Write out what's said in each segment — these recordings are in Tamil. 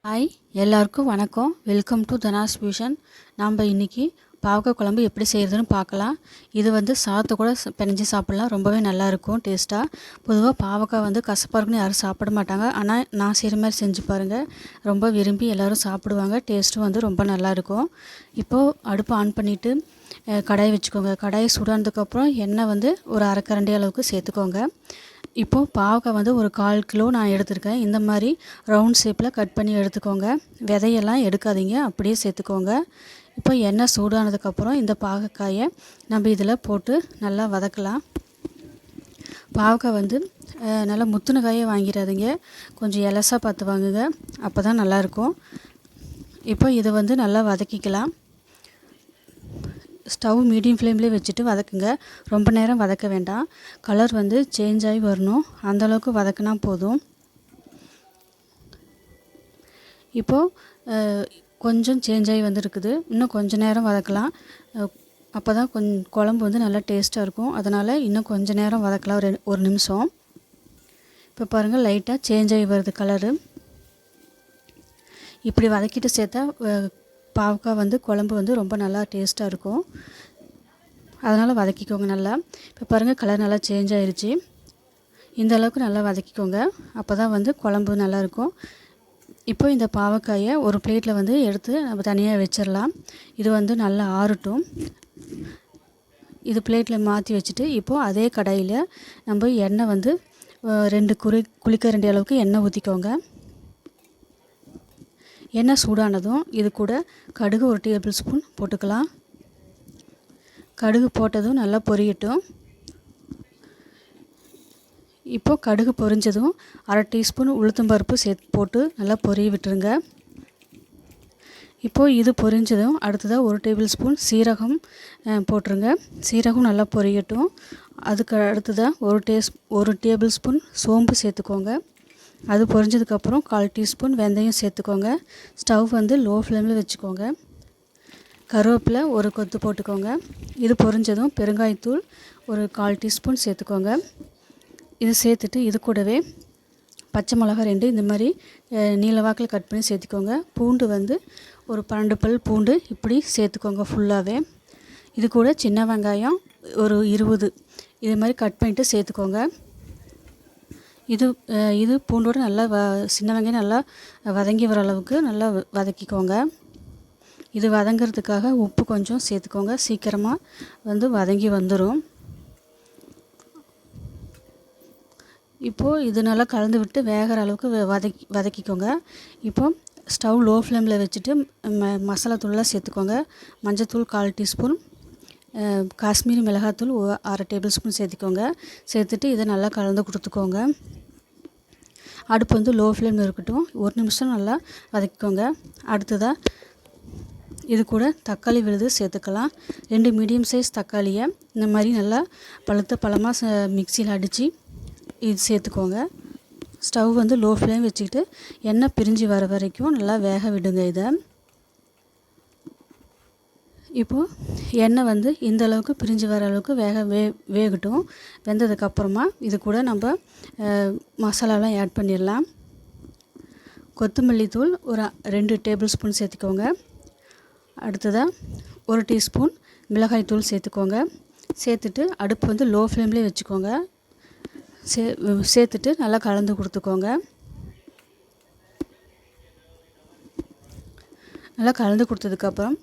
ஹாய், எல்லாருக்கும் வணக்கம். வெல்கம் டு தனாஸ் ஃபியூஷன். நம்ம இன்றைக்கி பாவக்காய் குழம்பு எப்படி செய்கிறதுன்னு பார்க்கலாம். இது சாதத்தை கூட பிணைஞ்சி சாப்பிட்லாம். ரொம்பவே நல்லாயிருக்கும் டேஸ்ட்டாக. பொதுவாக பாவக்காய் கசப்பாக இருக்குன்னு யாரும் சாப்பிட மாட்டாங்க. ஆனால் நான் செய்கிற மாதிரி செஞ்சு பாருங்கள், ரொம்ப விரும்பி எல்லோரும் சாப்பிடுவாங்க. டேஸ்ட்டும் ரொம்ப நல்லாயிருக்கும். இப்போது அடுப்பு ஆன் பண்ணிவிட்டு கடாயை வச்சுக்கோங்க. கடாயை சூடானதுக்கப்புறம் எண்ணெய் ஒரு அரை கரண்டி அளவுக்கு சேர்த்துக்கோங்க. இப்போது பாவக்காய் ஒரு 1/4 கிலோ நான் எடுத்திருக்கேன். இந்த மாதிரி ரவுண்ட் ஷேப்பில் கட் பண்ணி எடுத்துக்கோங்க. விதையெல்லாம் எடுக்காதீங்க, அப்படியே சேர்த்துக்கோங்க. இப்போ எண்ணெய் சூடானதுக்கப்புறம் இந்த பாவக்காயை நம்ம இதில் போட்டு நல்லா வதக்கலாம். பாவக்காய் நல்லா முத்துன காயை வாங்கிடாதீங்க, கொஞ்சம் எலசாக பார்த்து வாங்குங்க, அப்போ தான் நல்லாயிருக்கும். இப்போ இதை நல்லா வதக்கிக்கலாம். ஸ்டவ் மீடியம் ஃப்ளேம்லேயே வச்சுட்டு வதக்குங்க. ரொம்ப நேரம் வதக்க வேண்டாம். கலர் சேஞ்ச் ஆகி வரணும், அந்தளவுக்கு வதக்கினா போதும். இப்போது கொஞ்சம் சேஞ்ச் ஆகி வந்துருக்குது. இன்னும் கொஞ்சம் நேரம் வதக்கலாம். அப்போ தான் குழம்பு நல்லா டேஸ்ட்டாக இருக்கும். அதனால் இன்னும் கொஞ்சம் நேரம் வதக்கலாம், ஒரு நிமிஷம். இப்போ பாருங்கள், லைட்டாக சேஞ்ச் ஆகி வருது கலரு. இப்படி வதக்கிட்டு சேர்த்தா பாவக்காய் குழம்பு ரொம்ப நல்லா டேஸ்ட்டாக இருக்கும். அதனால் வதக்கிக்கோங்க நல்லா. இப்போ பாருங்கள், கலர் நல்லா சேஞ்ச் ஆகிருச்சு. இந்த அளவுக்கு நல்லா வதக்கிக்கோங்க, அப்போ தான் குழம்பு நல்லாயிருக்கும். இப்போ இந்த பாவக்காயை ஒரு பிளேட்டில் எடுத்து நம்ம தனியாக வச்சிடலாம். இது நல்லா ஆறட்டும். இது பிளேட்டில் மாற்றி வச்சுட்டு இப்போது அதே கடாயில் நம்ம எண்ணெய் 2 குழிக்கரண்டி அளவுக்கு எண்ணெய் ஊற்றிக்கோங்க. எண்ணெய் சூடானதும் இது கூட கடுகு 1 டேபிள் ஸ்பூன் போட்டுக்கலாம். கடுகு போட்டதும் நல்லா பொரியட்டும். இப்போது கடுகு பொரிஞ்சதும் அரை டீஸ்பூன் உளுத்தம்பருப்பு போட்டு நல்லா பொரிய விட்டுருங்க. இப்போது இது பொரிஞ்சதும் அடுத்ததாக 1 டேபிள் ஸ்பூன் சீரகம் போட்டுருங்க. சீரகம் நல்லா பொரியட்டும். அதுக்கு அடுத்ததாக 1 டேபிள் ஸ்பூன் சோம்பு சேர்த்துக்கோங்க. அது பொரிஞ்சதுக்கப்புறம் 1/4 டீஸ்பூன் வெந்தயம் சேர்த்துக்கோங்க. ஸ்டவ் லோ ஃப்ளேமில் வச்சுக்கோங்க. கருவேப்பிலை ஒரு கொத்து போட்டுக்கோங்க. இது பொரிஞ்சதும் பெருங்காயத்தூள் ஒரு 1/4 டீஸ்பூன் சேர்த்துக்கோங்க. இது சேர்த்துட்டு இது கூடவே பச்சை மிளகா 2 இந்த மாதிரி நீல வாக்கில் கட் பண்ணி சேர்த்துக்கோங்க. பூண்டு ஒரு 12 பல் பூண்டு இப்படி சேர்த்துக்கோங்க ஃபுல்லாகவே. இது கூட சின்ன வெங்காயம் ஒரு 20 இது மாதிரி கட் பண்ணிவிட்டு சேர்த்துக்கோங்க. இது பூண்டோடு நல்லா சின்ன வெங்காயம் நல்லா வதங்கி வர அளவுக்கு நல்லா வதக்கிக்கோங்க. இது வதங்கிறதுக்காக உப்பு கொஞ்சம் சேர்த்துக்கோங்க. சீக்கிரமாக வதங்கி வந்துடும். இப்போது இது நல்லா கலந்து விட்டு வேகிற அளவுக்கு வதக்கிக்கோங்க. இப்போது ஸ்டவ் லோ ஃப்ளேமில் வச்சுட்டு மசாலா தூள்லாம் சேர்த்துக்கோங்க. மஞ்சத்தூள் 1/4 டீஸ்பூன், காஷ்மீரி மிளகாத்தூள் 1/2 டேபிள் ஸ்பூன் சேர்த்துக்கோங்க. சேர்த்துட்டு இதை நல்லா கலந்து கொடுத்துக்கோங்க. அடுப்பு லோ ஃப்ளேமில் இருக்கட்டும். 1 நிமிஷம் நல்லா வதக்கிக்கோங்க. அடுத்ததாக இது கூட தக்காளி விழுது சேர்த்துக்கலாம். 2 மீடியம் சைஸ் தக்காளியை இந்த மாதிரி நல்லா பழமாக மிக்சியில் அடித்து இது சேர்த்துக்கோங்க. ஸ்டவ் லோ ஃப்ளேம் வச்சுக்கிட்டு எண்ணெய் பிரிஞ்சு வர வரைக்கும் நல்லா வேக விடுங்க. இதை இப்போது எண்ணெய் இந்த அளவுக்கு பிரிஞ்சு வர அளவுக்கு வேகட்டும். வெந்ததுக்கப்புறமா இது கூட நம்ம மசாலாலாம் ஆட் பண்ணிடலாம். கொத்தமல்லி தூள் ஒரு 2 டேபிள் ஸ்பூன் சேர்த்துக்கோங்க. அடுத்ததாக 1 டீஸ்பூன் மிளகாய் தூள் சேர்த்துக்கோங்க. சேர்த்துட்டு அடுப்பு லோ ஃப்ளேம்லேயே வச்சுக்கோங்க. சேர்த்துட்டு நல்லா கலந்து கொடுத்துக்கோங்க. நல்லா கலந்து கொடுத்ததுக்கப்புறம்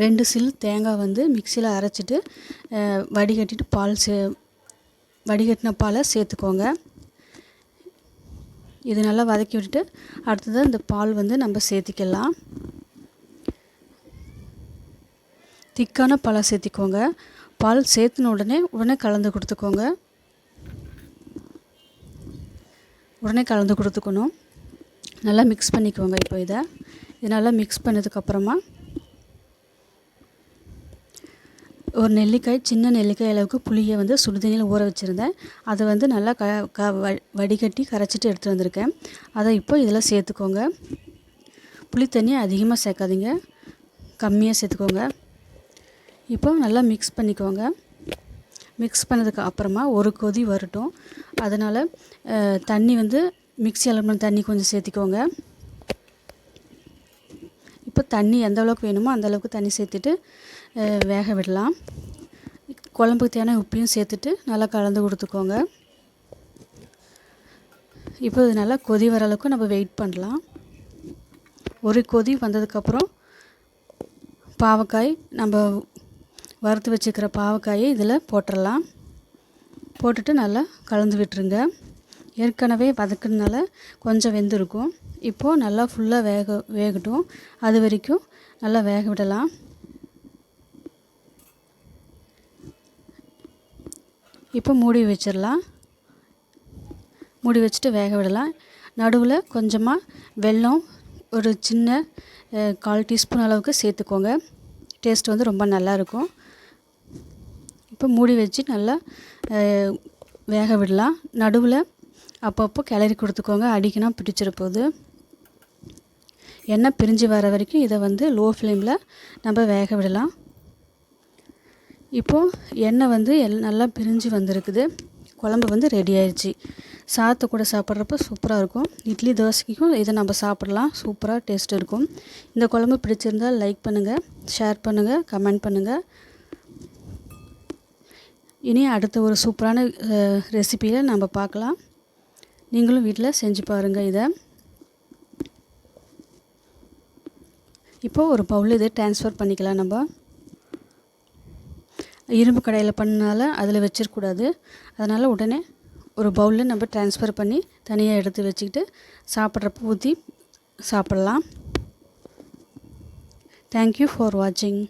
2 சில் தேங்காய் மிக்சியில் அரைச்சிட்டு வடிகட்டின பாலை சேர்த்துக்கோங்க. இது நல்லா வதக்கி விட்டுட்டு அடுத்ததாக இந்த பால் நம்ம சேர்த்திக்கலாம். திக்கான பாலை சேர்த்திக்கோங்க. பால் சேர்த்துன உடனே கலந்து கொடுத்துக்கோங்க. உடனே கலந்து கொடுத்துக்கணும். நல்லா மிக்ஸ் பண்ணிக்கோங்க. இப்போ இது நல்லா மிக்ஸ் பண்ணதுக்கப்புறமா ஒரு நெல்லிக்காய், சின்ன நெல்லிக்காய் அளவுக்கு புளியை சுடுதண்ணியில் ஊற வச்சுருந்தேன். அதை நல்லா வடிகட்டி கரைச்சிட்டு எடுத்துகிட்டு வந்திருக்கேன். அதை இப்போ இதில் சேர்த்துக்கோங்க. புளி தண்ணி அதிகமாக சேர்க்காதீங்க, கம்மியாக சேர்த்துக்கோங்க. இப்போ நல்லா மிக்ஸ் பண்ணிக்கோங்க. மிக்ஸ் பண்ணதுக்கு அப்புறமா ஒரு கொதி வரட்டும். அதனால் தண்ணி மிக்ஸி அளவு தண்ணி கொஞ்சம் சேர்த்திக்கோங்க. இப்போ தண்ணி எந்த அளவுக்கு வேணுமோ அந்த அளவுக்கு தண்ணி சேர்த்துட்டு வேக விடலாம். குழம்புக்கு தேவையான உப்பையும் சேர்த்துட்டு நல்லா கலந்து கொடுத்துக்கோங்க. இப்போ இது நல்லா கொதி வர அளவுக்கு நம்ம வெயிட் பண்ணலாம். ஒரு கொதி வந்ததுக்கப்புறம் பாவக்காய் நம்ம வறுத்து வச்சுக்கிற பாவக்காயை இதில் போட்டுடலாம். போட்டுட்டு நல்லா கலந்து விட்டுருங்க. ஏற்கனவே வதக்குனால கொஞ்சம் வெந்திருக்கும். இப்போது நல்லா ஃபுல்லாக வேகட்டும். அது வரைக்கும் நல்லா வேக விடலாம். இப்போ மூடி வச்சிடலாம். மூடி வச்சுட்டு வேக விடலாம். நடுவில் கொஞ்சமாக வெல்லம் ஒரு சின்ன 1/4 டீஸ்பூன் அளவுக்கு சேர்த்துக்கோங்க. டேஸ்ட் வந்து ரொம்ப நல்லாயிருக்கும். இப்போ மூடி வச்சு நல்லா வேக விடலாம். நடுவில் அப்பப்போ கிளறி கொடுத்துக்கோங்க. அடிக்கினா பிடிச்சிட போகுது. எண்ணெய் பிரிஞ்சு வர வரைக்கும் இதை வந்து லோ ஃப்ளேமில் நம்ம வேக விடலாம். இப்போது எண்ணெய் வந்து நல்லா பிரிஞ்சு வந்திருக்குது. குழம்பு வந்து ரெடி ஆயிடுச்சு. சாதத்தை கூட சாப்பிட்றப்ப சூப்பராக இருக்கும். இட்லி தோசைக்கும் இதை நம்ம சாப்பிடலாம். சூப்பராக டேஸ்ட் இருக்கும். இந்த குழம்பு பிடிச்சிருந்தால் லைக் பண்ணுங்கள், ஷேர் பண்ணுங்கள், கமெண்ட் பண்ணுங்கள். இனி அடுத்த ஒரு சூப்பரான ரெசிபியில் நம்ம பார்க்கலாம். நீங்களும் வீட்டில் செஞ்சு பாருங்கள். இதை இப்போது ஒரு பவுலில் இதை ட்ரான்ஸ்ஃபர் பண்ணிக்கலாம். நம்ம இரும்பு கடாயில் பண்ணனால அதில் வச்சிடக்கூடாது. அதனால் உடனே ஒரு பவுலில் நம்ம ட்ரான்ஸ்ஃபர் பண்ணி தனியாக எடுத்து வச்சுக்கிட்டு சாப்பிட்றப்ப ஊற்றி சாப்பிட்லாம். தேங்க்யூ ஃபார் வாட்சிங்.